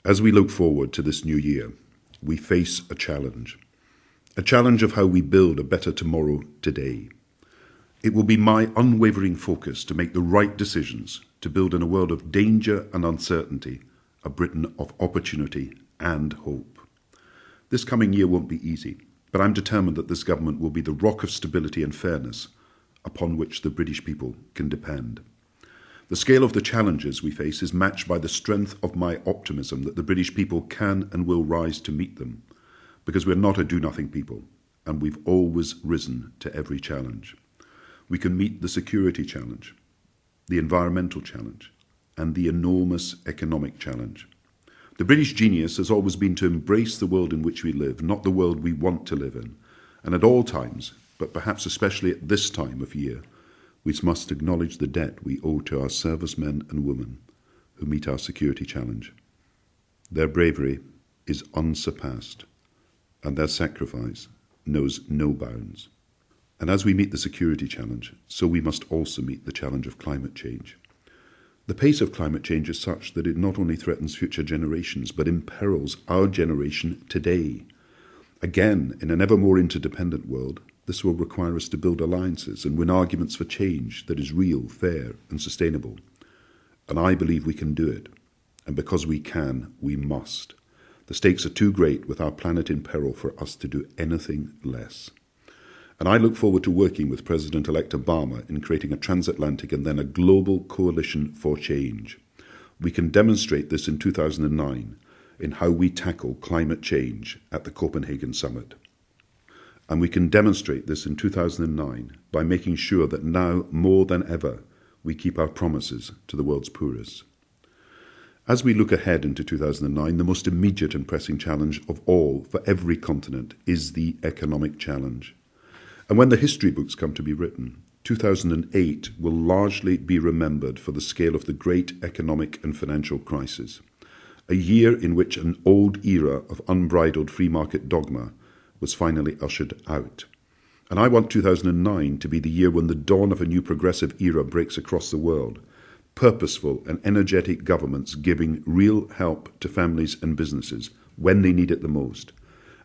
As we look forward to this new year, we face a challenge of how we build a better tomorrow today. It will be my unwavering focus to make the right decisions to build in a world of danger and uncertainty a Britain of opportunity and hope. This coming year won't be easy, but I'm determined that this government will be the rock of stability and fairness upon which the British people can depend. The scale of the challenges we face is matched by the strength of my optimism that the British people can and will rise to meet them, because we're not a do-nothing people, and we've always risen to every challenge. We can meet the security challenge, the environmental challenge, and the enormous economic challenge. The British genius has always been to embrace the world in which we live, not the world we want to live in. And at all times, but perhaps especially at this time of year, we must acknowledge the debt we owe to our servicemen and women who meet our security challenge. Their bravery is unsurpassed, and their sacrifice knows no bounds. And as we meet the security challenge, so we must also meet the challenge of climate change. The pace of climate change is such that it not only threatens future generations, but imperils our generation today. Again, in an ever more interdependent world, this will require us to build alliances and win arguments for change that is real, fair, and sustainable. And I believe we can do it. And because we can, we must. The stakes are too great with our planet in peril for us to do anything less. And I look forward to working with President-elect Obama in creating a transatlantic and then a global coalition for change. We can demonstrate this in 2009 in how we tackle climate change at the Copenhagen Summit. And we can demonstrate this in 2009 by making sure that now, more than ever, we keep our promises to the world's poorest. As we look ahead into 2009, the most immediate and pressing challenge of all for every continent is the economic challenge. And when the history books come to be written, 2008 will largely be remembered for the scale of the great economic and financial crisis, a year in which an old era of unbridled free market dogma was finally ushered out. And I want 2009 to be the year when the dawn of a new progressive era breaks across the world, purposeful and energetic governments giving real help to families and businesses when they need it the most,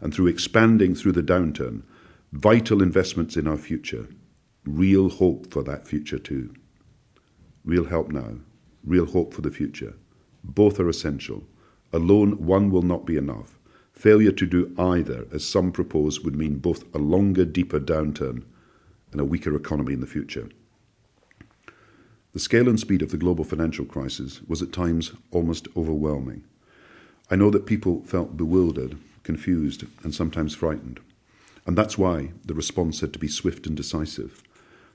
and through expanding through the downturn, vital investments in our future, real hope for that future too. Real help now, real hope for the future. Both are essential. Alone, one will not be enough. Failure to do either, as some propose, would mean both a longer, deeper downturn and a weaker economy in the future. The scale and speed of the global financial crisis was at times almost overwhelming. I know that people felt bewildered, confused, and sometimes frightened. And that's why the response had to be swift and decisive.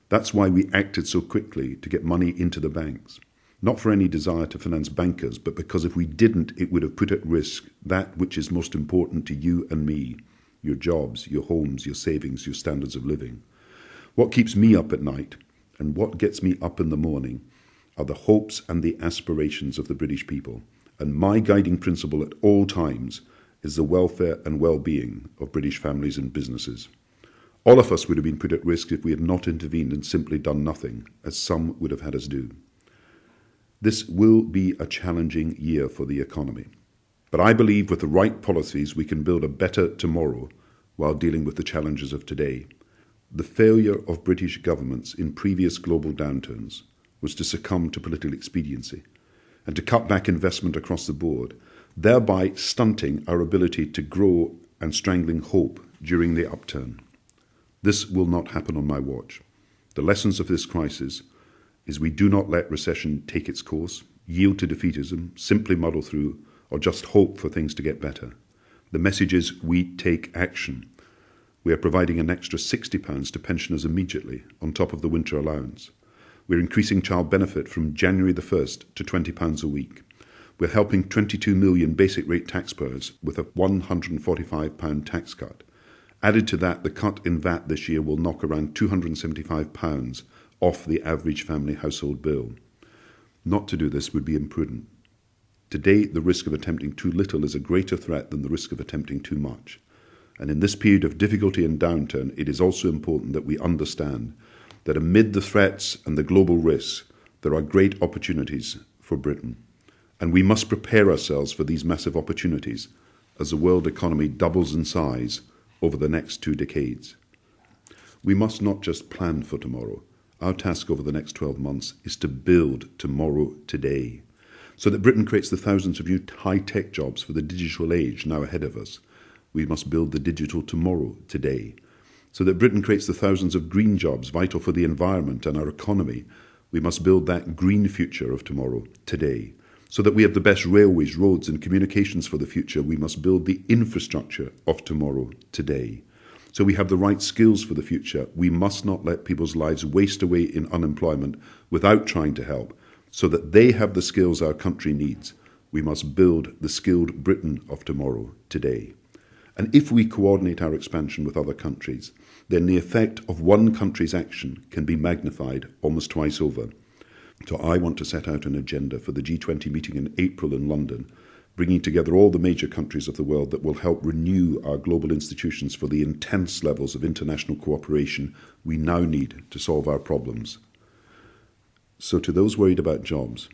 That's why we acted so quickly to get money into the banks. Not for any desire to finance bankers, but because if we didn't, it would have put at risk that which is most important to you and me, your jobs, your homes, your savings, your standards of living. What keeps me up at night and what gets me up in the morning are the hopes and the aspirations of the British people. And my guiding principle at all times is the welfare and well-being of British families and businesses. All of us would have been put at risk if we had not intervened and simply done nothing, as some would have had us do. This will be a challenging year for the economy. But I believe with the right policies we can build a better tomorrow while dealing with the challenges of today. The failure of British governments in previous global downturns was to succumb to political expediency and to cut back investment across the board, thereby stunting our ability to grow and strangling hope during the upturn. This will not happen on my watch. The lessons of this crisis is we do not let recession take its course, yield to defeatism, simply muddle through, or just hope for things to get better. The message is we take action. We are providing an extra £60 to pensioners immediately, on top of the winter allowance. We're increasing child benefit from January the 1st to £20 a week. We're helping 22 million basic rate taxpayers with a £145 tax cut. Added to that, the cut in VAT this year will knock around £275 off the average family household bill. Not to do this would be imprudent. Today, the risk of attempting too little is a greater threat than the risk of attempting too much. And in this period of difficulty and downturn, it is also important that we understand that amid the threats and the global risks, there are great opportunities for Britain. And we must prepare ourselves for these massive opportunities as the world economy doubles in size over the next 2 decades. We must not just plan for tomorrow. Our task over the next 12 months is to build tomorrow today, so that Britain creates the thousands of new high-tech jobs for the digital age now ahead of us. We must build the digital tomorrow today, so that Britain creates the thousands of green jobs vital for the environment and our economy. We must build that green future of tomorrow today, so that we have the best railways, roads and communications for the future. We must build the infrastructure of tomorrow today, so we have the right skills for the future. We must not let people's lives waste away in unemployment without trying to help, so that they have the skills our country needs. We must build the skilled Britain of tomorrow today. And if we coordinate our expansion with other countries, then the effect of one country's action can be magnified almost twice over. So I want to set out an agenda for the G20 meeting in April in London, bringing together all the major countries of the world that will help renew our global institutions for the intense levels of international cooperation we now need to solve our problems. So to those worried about jobs,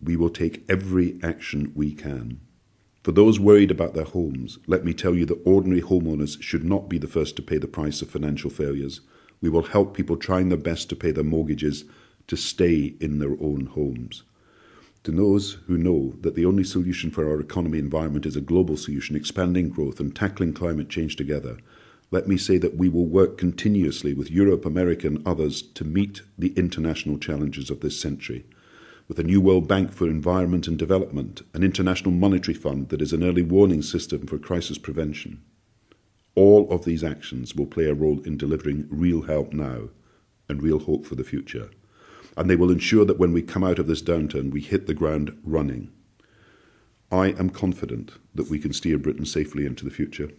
we will take every action we can. For those worried about their homes, let me tell you that ordinary homeowners should not be the first to pay the price of financial failures. We will help people trying their best to pay their mortgages to stay in their own homes. To those who know that the only solution for our economy and environment is a global solution, expanding growth and tackling climate change together, let me say that we will work continuously with Europe, America and others to meet the international challenges of this century. With a new World Bank for Environment and Development, an International Monetary Fund that is an early warning system for crisis prevention. All of these actions will play a role in delivering real help now and real hope for the future. And they will ensure that when we come out of this downturn, we hit the ground running. I am confident that we can steer Britain safely into the future.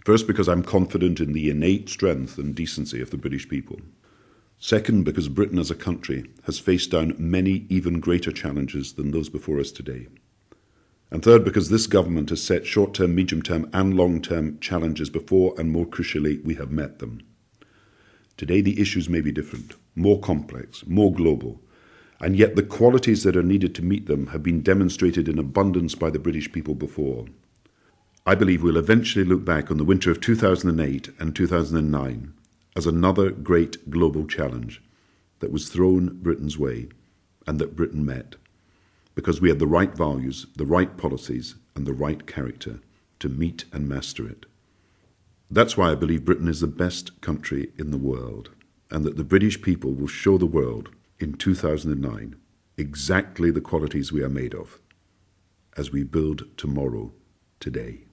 First, because I'm confident in the innate strength and decency of the British people. Second, because Britain as a country has faced down many even greater challenges than those before us today. And third, because this government has set short-term, medium-term and long-term challenges before, and more crucially, we have met them. Today the issues may be different, more complex, more global, and yet the qualities that are needed to meet them have been demonstrated in abundance by the British people before. I believe we'll eventually look back on the winter of 2008 and 2009 as another great global challenge that was thrown Britain's way and that Britain met, because we had the right values, the right policies and the right character to meet and master it. That's why I believe Britain is the best country in the world, and that the British people will show the world in 2009 exactly the qualities we are made of as we build tomorrow today.